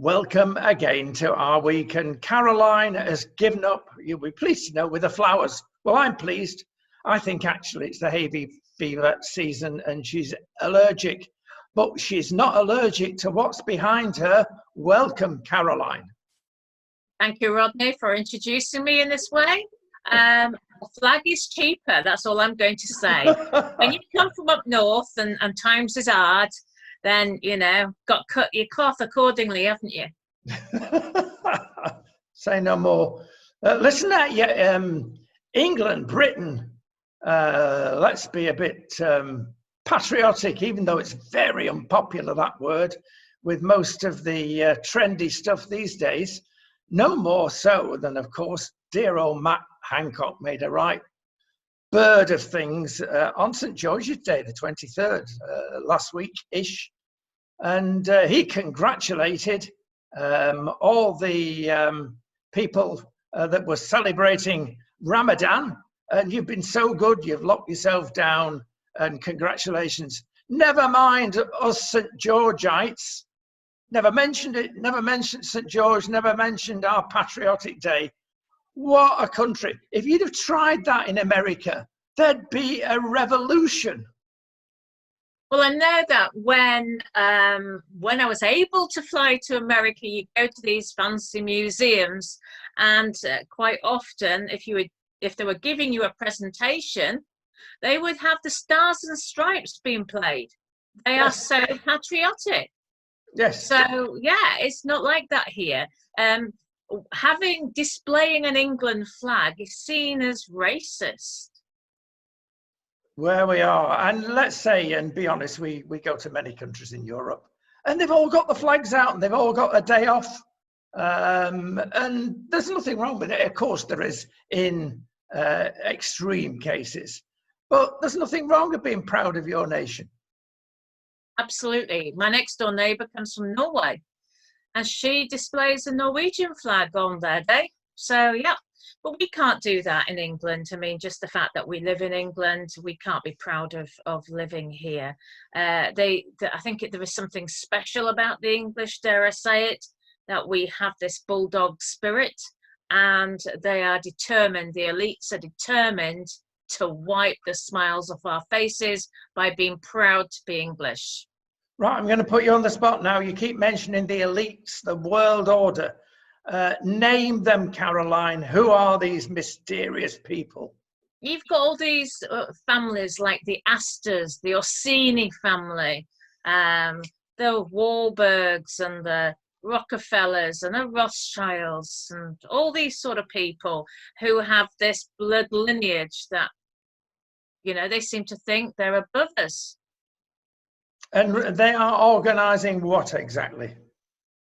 Welcome again to our week, and Caroline has given up, you'll be pleased to know, with the flowers. Well, I'm pleased. I think actually it's the hay fever season and she's allergic, but she's not allergic to what's behind her. Welcome, Caroline. Thank you, Rodney, for introducing me in this way. A flag is cheaper, that's all I'm going to say. When you come from up north and times is hard, then, you know, got cut your cloth accordingly, haven't you? Say no more. Listen at you, England, Britain. Let's be a bit patriotic, even though it's very unpopular, that word, with most of the trendy stuff these days. No more so than, of course, dear old Matt Hancock made a right bird of things on St. George's Day, the 23rd, last week-ish. And he congratulated all the people that were celebrating Ramadan. And you've been so good, you've locked yourself down, and congratulations. Never mind us St. Georgites. Never mentioned it, never mentioned St. George, never mentioned our patriotic day. What a country. If you'd have tried that in America, there'd be a revolution. Well, I know that when I was able to fly to America, you go to these fancy museums, and quite often, if they were giving you a presentation, they would have the Stars and Stripes being played. They are so patriotic. Yes. So yeah, it's not like that here. Displaying an England flag is seen as racist. Where we are, and let's say, and be honest, we go to many countries in Europe, and they've all got the flags out, and they've all got a day off, and there's nothing wrong with it. Of course, there is in extreme cases, but there's nothing wrong with being proud of your nation. Absolutely. My next door neighbour comes from Norway, and she displays the Norwegian flag on their day. So yeah. But we can't do that in England. I mean, just the fact that we live in England, we can't be proud of living here. I think there is something special about the English, dare I say it, that we have this bulldog spirit, and they are determined, the elites are determined to wipe the smiles off our faces by being proud to be English. Right, I'm going to put you on the spot now. You keep mentioning the elites, the world order. Name them, Caroline. Who are these mysterious people? You've got all these families like the Astors, the Orsini family, the Wahlbergs and the Rockefellers and the Rothschilds, and all these sort of people who have this blood lineage that, you know, they seem to think they're above us. And they are organising what exactly?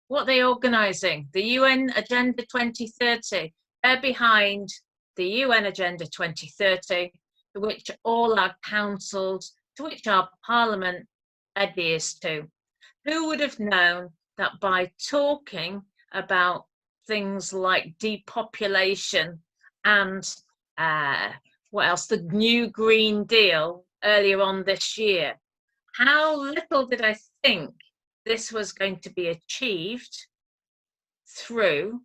What they're organising, the UN Agenda 2030. They're behind the UN Agenda 2030, to which all our councils, to which our parliament adheres to. Who would have known that by talking about things like depopulation and what else, the new Green Deal earlier on this year, how little did I think this was going to be achieved through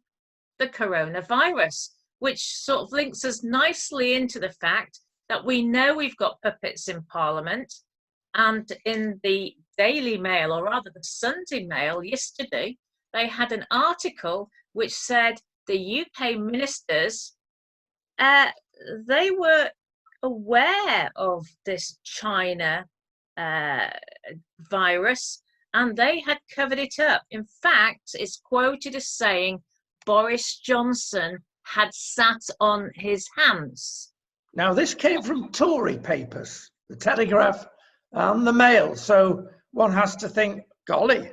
the coronavirus, which sort of links us nicely into the fact that we know we've got puppets in Parliament. And in the Daily Mail, or rather the Sunday Mail yesterday, they had an article which said the UK ministers, they were aware of this China virus, and they had covered it up. In fact, it's quoted as saying Boris Johnson had sat on his hands. Now, this came from Tory papers, the Telegraph and the Mail. So one has to think, golly,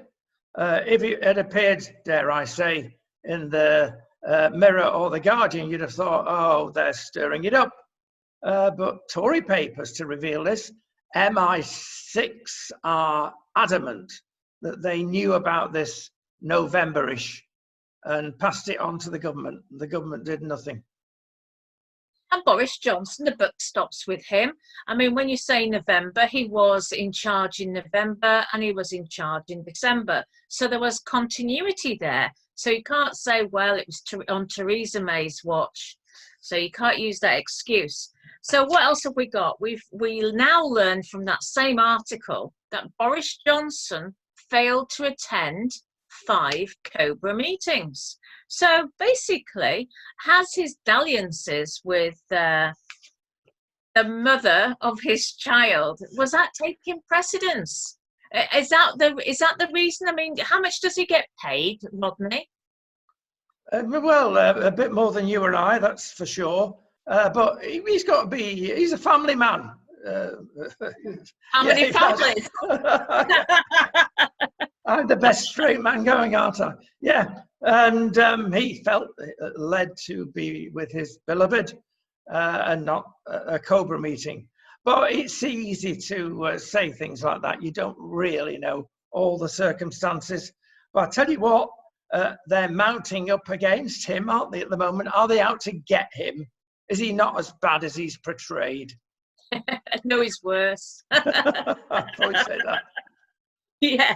if it had appeared, dare I say, in the Mirror or the Guardian, you'd have thought, oh, they're stirring it up. But Tory papers to reveal this, MI6 are adamant that they knew about this November-ish and passed it on to the government. The government did nothing. And Boris Johnson, the buck stops with him. I mean, when you say November, he was in charge in November and he was in charge in December. So there was continuity there. So you can't say, well, it was on Theresa May's watch. So you can't use that excuse. So what else have we got? We now learned from that same article that Boris Johnson failed to attend 5 Cobra meetings. So basically, has his dalliances with the mother of his child, was that taking precedence? Is that the reason? I mean, how much does he get paid, Rodney? Well, a bit more than you and I, that's for sure. But he's got to be, he's a family man. How many families? I'm the best straight man going, aren't I? Yeah. And he felt led to be with his beloved and not a Cobra meeting. But it's easy to say things like that. You don't really know all the circumstances. But I tell you what, they're mounting up against him, aren't they, at the moment? Are they out to get him? Is he not as bad as he's portrayed? No, he's worse. I'd probably say that. Yeah.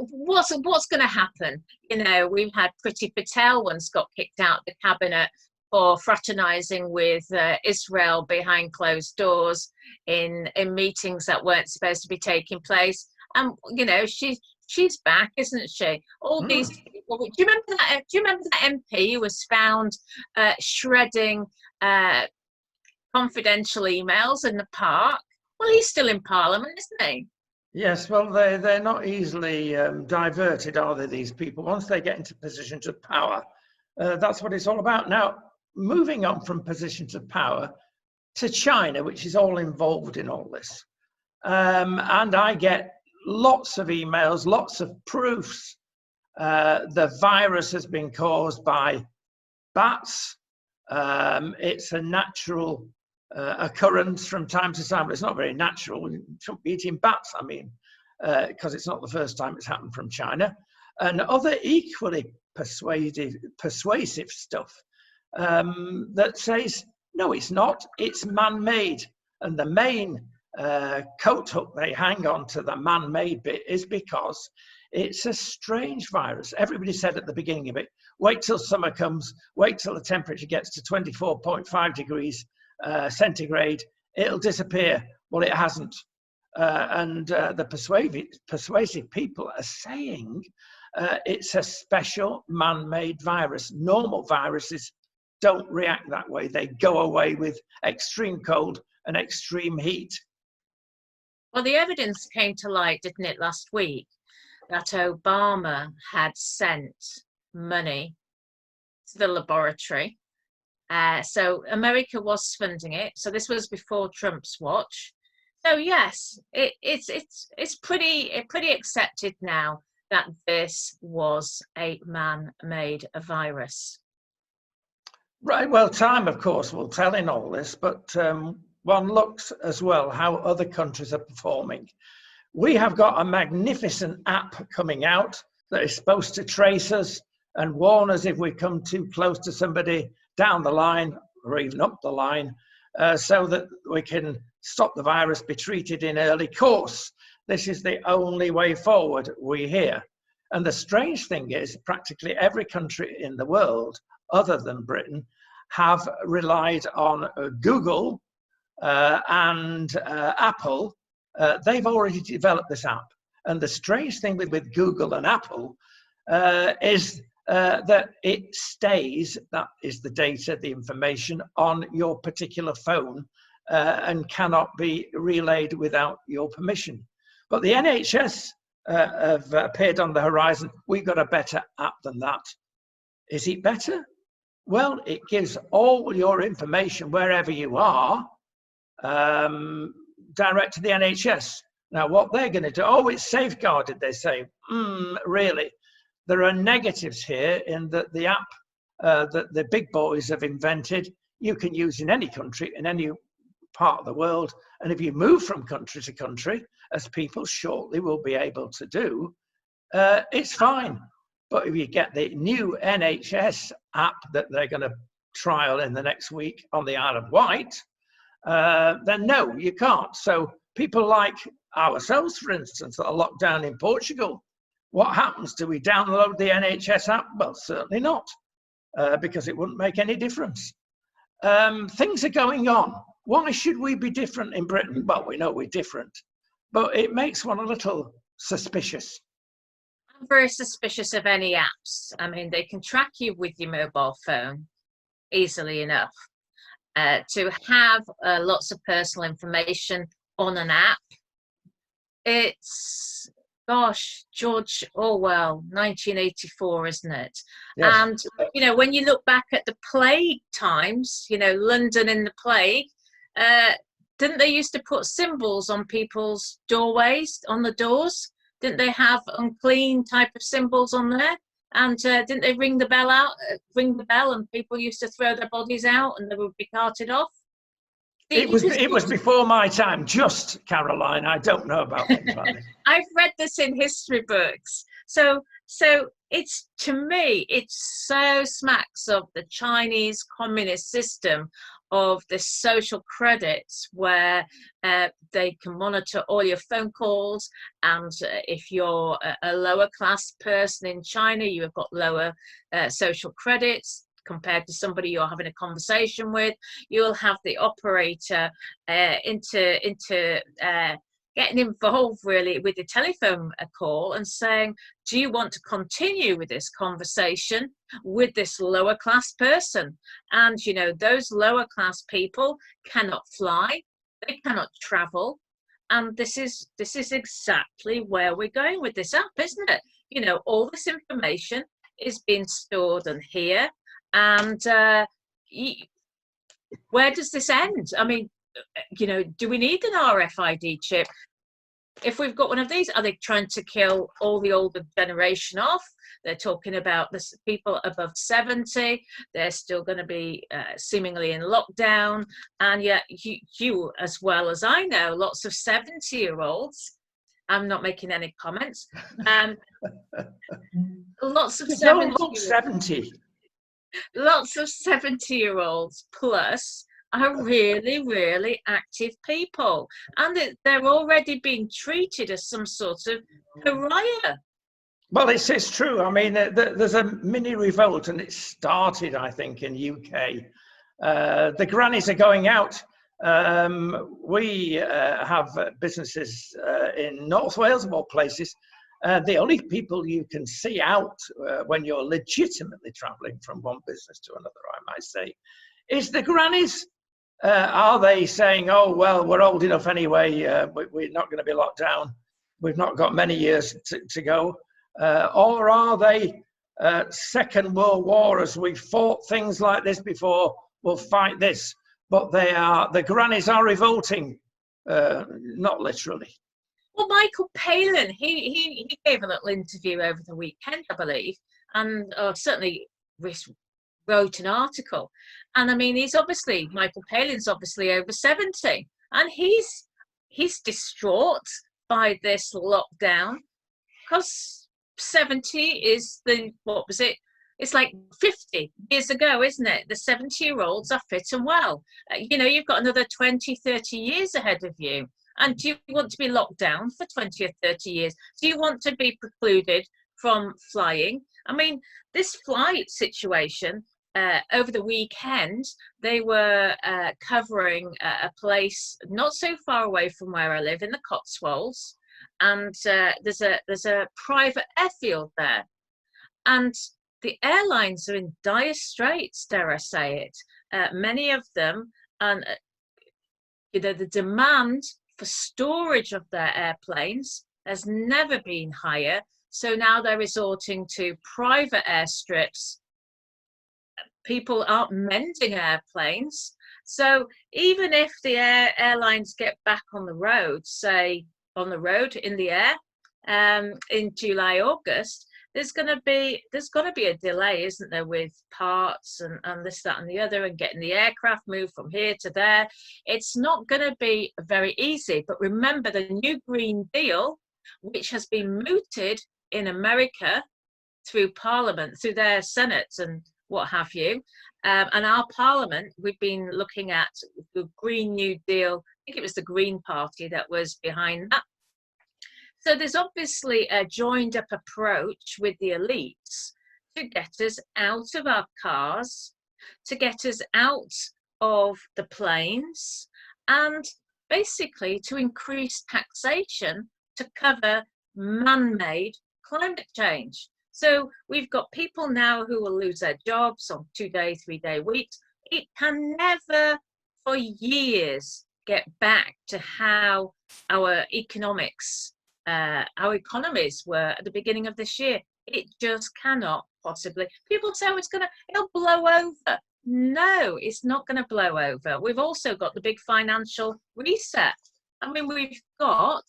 What's going to happen? You know, we've had Priti Patel once got kicked out of the cabinet for fraternising with Israel behind closed doors in meetings that weren't supposed to be taking place. And you know, she's back, isn't she? All these people. Do you remember that MP who was found shredding confidential emails in the park? Well, he's still in Parliament, isn't he? Yes, well, they're not easily diverted, are they, these people? Once they get into positions of power, that's what it's all about. Now, moving on from positions of power to China, which is all involved in all this. And I get lots of emails, lots of proofs. The virus has been caused by bats. It's a natural occurrence from time to time, but it's not very natural. We shouldn't be eating bats, I mean, because it's not the first time it's happened from China. And other equally persuasive stuff that says, no, it's not, it's man-made. And the main coat hook they hang on to the man-made bit is because it's a strange virus. Everybody said at the beginning of it, wait till summer comes, wait till the temperature gets to 24.5 degrees centigrade, it'll disappear. Well, it hasn't. And the persuasive people are saying it's a special man-made virus. Normal viruses don't react that way. They go away with extreme cold and extreme heat. Well, the evidence came to light, didn't it, last week, that Obama had sent money to the laboratory. So America was funding it. So this was before Trump's watch. So yes, it's pretty accepted now that this was a man-made virus. Right. Well, time, of course, will tell in all this, but one looks as well how other countries are performing. We have got a magnificent app coming out that is supposed to trace us and warn us if we come too close to somebody down the line or even up the line, so that we can stop the virus, be treated in early course. This is the only way forward, we hear. And the strange thing is, practically every country in the world, other than Britain, have relied on Google and Apple. They've already developed this app. And the strange thing with Google and Apple is that it stays, that is the data, the information, on your particular phone and cannot be relayed without your permission. But the NHS have appeared on the horizon. We've got a better app than that. Is it better? Well, it gives all your information wherever you are direct to the NHS. Now, what they're going to do, oh, it's safeguarded, they say. Really? There are negatives here in that the app that the big boys have invented, you can use in any country, in any part of the world. And if you move from country to country, as people shortly will be able to do, it's fine. But if you get the new NHS app that they're going to trial in the next week on the Isle of Wight, then no, you can't. So people like ourselves, for instance, that are locked down in Portugal, what happens? Do we download the NHS app? Well, certainly not, because it wouldn't make any difference. Things are going on. Why should we be different in Britain? Well, we know we're different, but it makes one a little suspicious. I'm very suspicious of any apps. I mean, they can track you with your mobile phone easily enough. To have lots of personal information on an app, it's, gosh, George Orwell, 1984, isn't it? Yes. And, you know, when you look back at the plague times, you know, London in the plague, didn't they used to put symbols on people's doorways, on the doors? Didn't they have unclean type of symbols on there? And didn't they ring the bell and people used to throw their bodies out and they would be carted off? It was before my time, just, Caroline. I don't know about things like this. I've read this in history books. So it's, to me, it so smacks of the Chinese communist system of the social credits, where they can monitor all your phone calls, and if you're a lower class person in China, you have got lower social credits compared to somebody you're having a conversation with. You'll have the operator getting involved really with the telephone call and saying, do you want to continue with this conversation with this lower class person? And, you know, those lower class people cannot fly, they cannot travel. And this is exactly where we're going with this app, isn't it? You know, all this information is being stored on here. And where does this end? I mean, you know, do we need an RFID chip? If we've got one of these, are they trying to kill all the older generation off? They're talking about the people above 70. They're still going to be seemingly in lockdown. And yet you, as well as I know, lots of 70-year-olds, I'm not making any comments, lots of 70. Lots of 70-year-olds plus are really, really active people, and they're already being treated as some sort of pariah. Well, it's true. I mean, there's a mini revolt, and it started, I think, in UK. The grannies are going out. We have businesses in North Wales, of all places. The only people you can see out when you're legitimately travelling from one business to another, I might say, is the grannies. Are they saying, oh, well, we're old enough anyway, we're not going to be locked down, we've not got many years to go? Or are they Second World War, as we've fought things like this before, we'll fight this? But the grannies are revolting, not literally. Well, Michael Palin, he gave a little interview over the weekend, I believe, and certainly wrote an article. And I mean, Michael Palin's obviously over 70, and he's distraught by this lockdown, because 70 is what was it? It's like 50 years ago, isn't it? The 70-year-olds are fit and well. You know, you've got another 20, 30 years ahead of you. And do you want to be locked down for 20 or 30 years? Do you want to be precluded from flying? I mean, this flight situation, over the weekend, they were covering a place not so far away from where I live, in the Cotswolds. And there's a private airfield there. And the airlines are in dire straits, dare I say it. Many of them, and you know, the demand for storage of their airplanes has never been higher. So now they're resorting to private airstrips. People aren't mending airplanes. So even if the airlines get back on the road, say on the road in the air, in July, August, there's got to be a delay, isn't there, with parts and this, that, and the other, and getting the aircraft moved from here to there. It's not going to be very easy. But remember, the new Green Deal, which has been mooted in America through Parliament, through their Senate and what have you. And our parliament, we've been looking at the Green New Deal. I think it was the Green Party that was behind that. So there's obviously a joined up approach with the elites to get us out of our cars, to get us out of the planes, and basically to increase taxation to cover man-made climate change. So we've got people now who will lose their jobs on 2-day, 3-day weeks. It can never for years get back to how our economics, our economies were at the beginning of this year. It just cannot possibly. People say, oh, it'll blow over. No, it's not going to blow over. We've also got the big financial reset. I mean, we've got,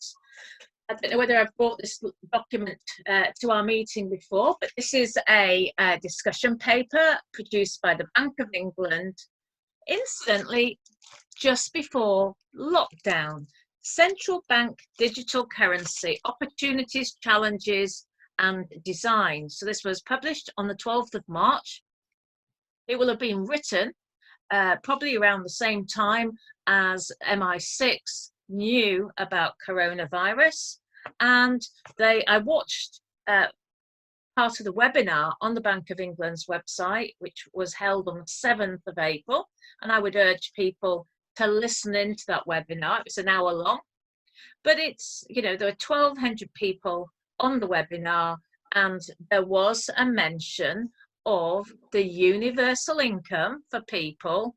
I don't know whether I've brought this document to our meeting before, but this is a discussion paper produced by the Bank of England, incidentally, just before lockdown. Central Bank Digital Currency, Opportunities, Challenges and Design. So this was published on the 12th of March. It will have been written probably around the same time as MI6 knew about coronavirus. And I watched part of the webinar on the Bank of England's website, which was held on the 7th of April. And I would urge people to listen into that webinar. It was an hour long, but it's, you know, there were 1,200 people on the webinar, and there was a mention of the universal income for people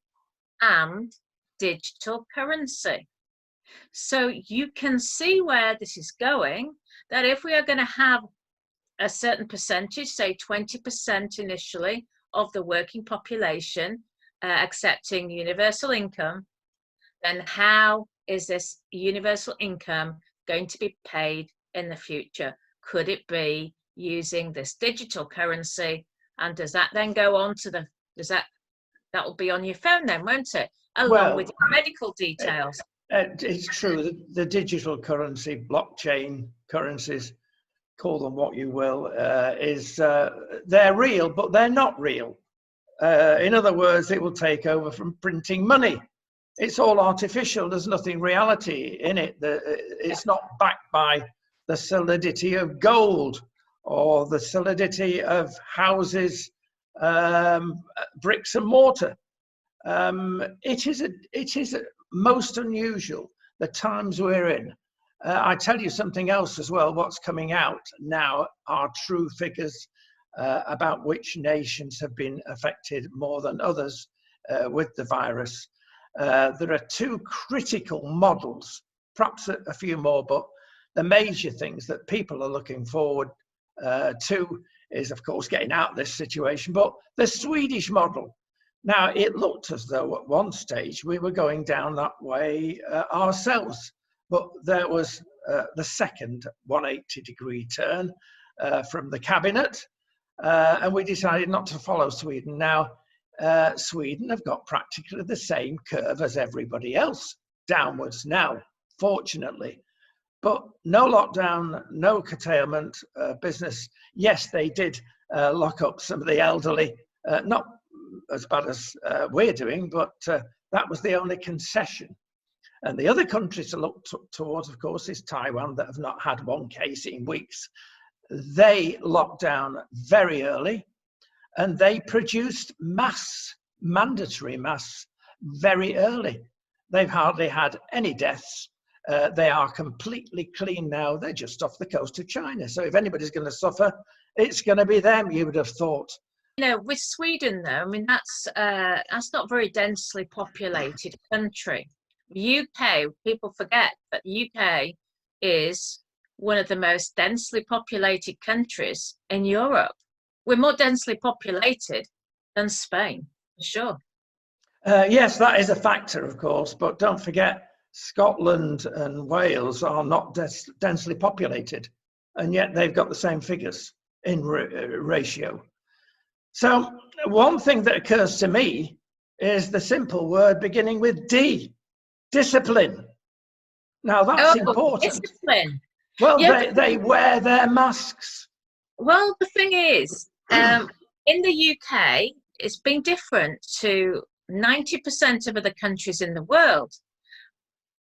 and digital currency. So you can see where this is going, that if we are going to have a certain percentage, say 20% initially of the working population accepting universal income, then how is this universal income going to be paid in the future? Could it be using this digital currency? And does that then go on to that will be on your phone then, won't it? Along with medical details. It's true, the digital currency, blockchain currencies, call them what you will, they're real, but they're not real. In other words, it will take over from printing money. It's all artificial. There's nothing reality in it. It's not backed by the solidity of gold or the solidity of houses, bricks and mortar. It is most unusual, the times we're in. I tell you something else as well. What's coming out now are true figures about which nations have been affected more than others with the virus. There are two critical models, perhaps a few more, but the major things that people are looking forward to is, of course, getting out of this situation. But the Swedish model, now it looked as though at one stage we were going down that way ourselves, but there was the second 180-degree turn from the cabinet, and we decided not to follow Sweden. Now, Sweden have got practically the same curve as everybody else, downwards now, fortunately. But no lockdown, no curtailment, business. Yes, they did lock up some of the elderly, not as bad as we're doing, but that was the only concession. And the other countries to look towards, of course, is Taiwan, that have not had one case in weeks. They locked down very early, and they produced mandatory masks very early. They've hardly had any deaths. They are completely clean now. They're just off the coast of China. So if anybody's going to suffer, it's going to be them, you would have thought. You know, with Sweden, though, I mean, that's not a very densely populated country. UK, people forget that UK is one of the most densely populated countries in Europe. We're more densely populated than Spain, for sure. Yes, that is a factor, of course, but don't forget, Scotland and Wales are not densely populated, and yet they've got the same figures in ratio. So one thing that occurs to me is the simple word beginning with D, discipline. Now that's important. Discipline. Well, yeah, they wear their masks. Well, the thing is, in the UK, it's been different to 90% of other countries in the world.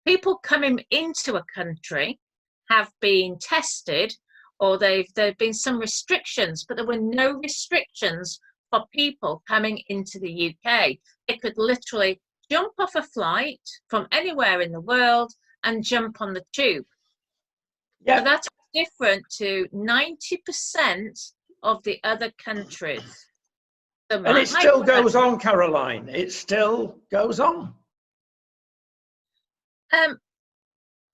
People coming into a country have been tested, or there've been some restrictions, but there were no restrictions for people coming into the UK. They could literally jump off a flight from anywhere in the world and jump on the tube. Yeah. So that's different to 90% of the other countries. So And it still goes on, Caroline. It still goes on.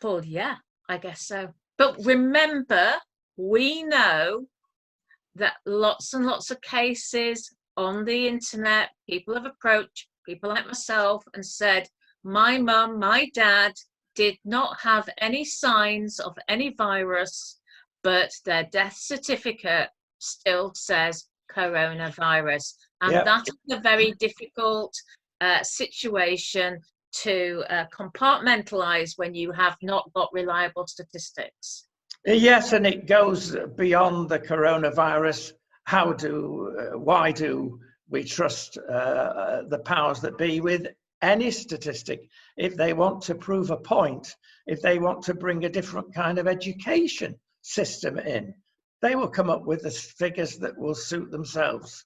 Well, yeah, I guess so. But remember, we know that lots and lots of cases on the internet, people have approached people like myself and said, my mum, my dad did not have any signs of any virus, but their death certificate still says coronavirus. And that is a very difficult situation to compartmentalize when you have not got reliable statistics. Yes, and it goes beyond the coronavirus. Why do we trust the powers that be with any statistic? If they want to prove a point, if they want to bring a different kind of education system in, they will come up with the figures that will suit themselves.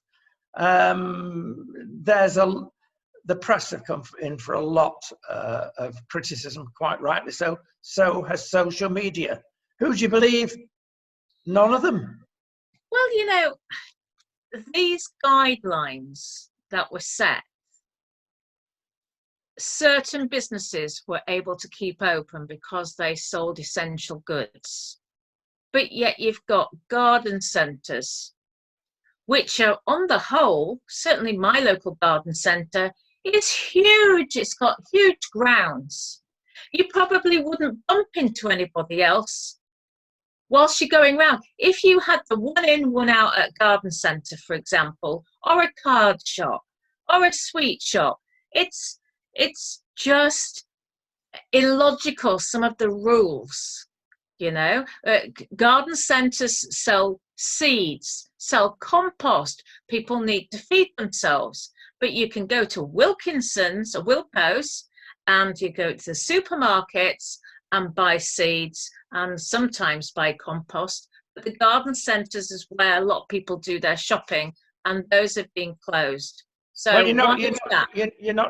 The press have come in for a lot of criticism, quite rightly so. So has social media. Who do you believe? None of them. Well, you know, these guidelines that were set, certain businesses were able to keep open because they sold essential goods. But yet you've got garden centres, which are on the whole, certainly my local garden centre, is huge. It's got huge grounds. You probably wouldn't bump into anybody else whilst you're going round. If you had the one in, one out at garden centre, for example, or a card shop, or a sweet shop, it's just illogical, some of the rules, you know. Garden centres sell seeds, sell compost. People need to feed themselves. But you can go to Wilkinson's or Wilco's, and you go to the supermarkets and buy seeds and sometimes buy compost. But the garden centres is where a lot of people do their shopping, and those have been closed. So well, you're not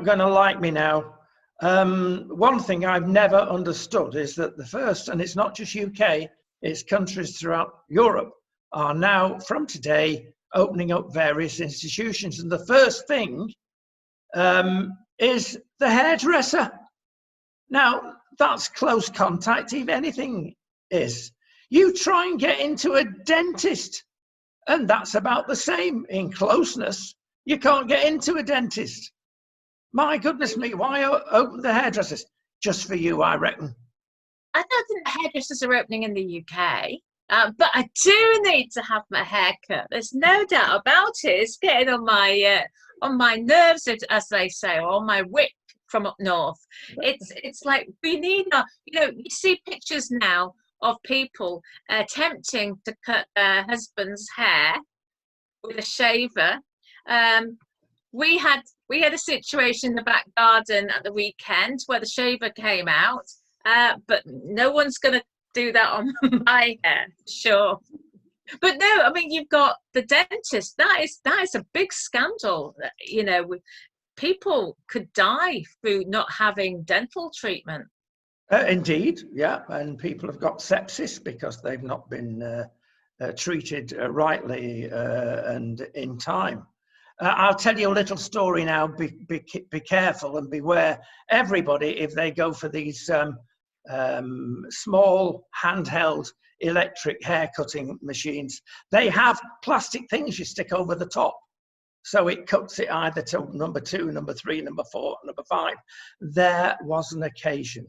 going to like me now. One thing I've never understood is that the first, and it's not just UK, it's countries throughout Europe, are now from today opening up various institutions, and the first thing is the hairdresser. Now that's close contact, if anything is. You try and get into a dentist, and that's about the same in closeness. You can't get into a dentist. My goodness me, why open the hairdressers? Just for you, I reckon. I don't think the hairdressers are opening in the UK, but I do need to have my hair cut. There's no doubt about it. It's getting on my nerves, as they say, or on my whip from up north. It's like we need you see pictures now of people attempting to cut their husband's hair with a shaver. We had a situation in the back garden at the weekend where the shaver came out, but no one's going to do that on my hair, sure. But no, I mean, you've got the dentist. That is a big scandal. You know, people could die through not having dental treatment. Indeed, yeah, and people have got sepsis because they've not been treated rightly and in time. I'll tell you a little story now. Be careful and beware, everybody, if they go for these small handheld electric hair cutting machines. They have plastic things you stick over the top, so it cuts it either to number 2, number 3, number 4, number 5. There was an occasion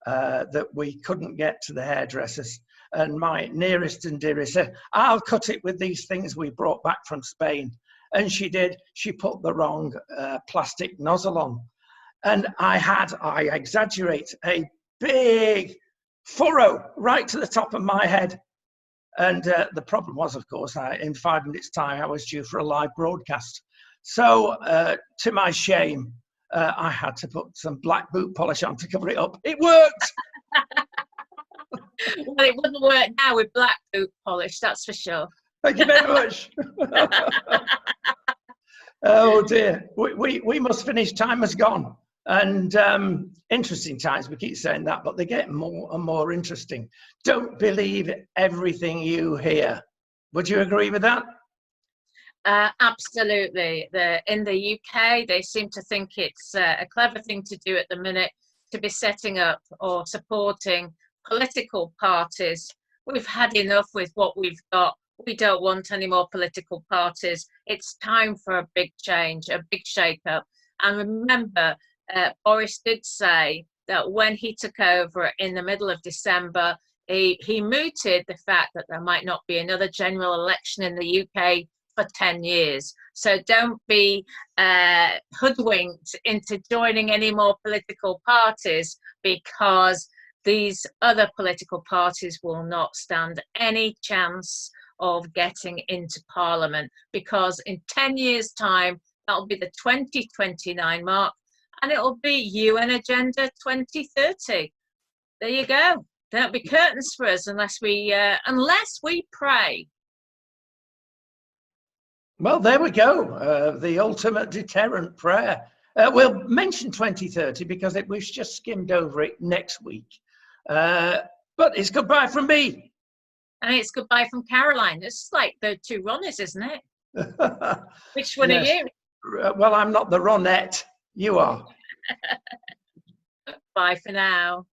that we couldn't get to the hairdressers, and my nearest and dearest said, I'll cut it with these things we brought back from Spain. And she did. She put the wrong plastic nozzle on, and I exaggerate, a big furrow right to the top of my head. And the problem was, of course, in 5 minutes time I was due for a live broadcast. So, to my shame, I had to put some black boot polish on to cover it up. It worked. Well, it wouldn't work now with black boot polish, that's for sure. Thank you very much. Oh dear, we must finish. Time has gone. And interesting times, we keep saying that, but they get more and more interesting. Don't believe everything you hear. Would you agree with that? Absolutely. In the UK, they seem to think it's a clever thing to do at the minute to be setting up or supporting political parties. We've had enough with what we've got. We don't want any more political parties. It's time for a big change, a big shake-up. And remember, Boris did say that when he took over in the middle of December, he mooted the fact that there might not be another general election in the UK for 10 years. So don't be hoodwinked into joining any more political parties, because these other political parties will not stand any chance of getting into Parliament, because in 10 years' time, that'll be the 2029 mark, and it'll be UN Agenda 2030. There you go. There'll be curtains for us unless we pray. Well, there we go. The ultimate deterrent prayer. We'll mention 2030 because we've just skimmed over it next week. But it's goodbye from me. And it's goodbye from Caroline. It's like the two Ronnies, isn't it? Which one Yes. are you? Well, I'm not the Ronette. You are. Bye for now.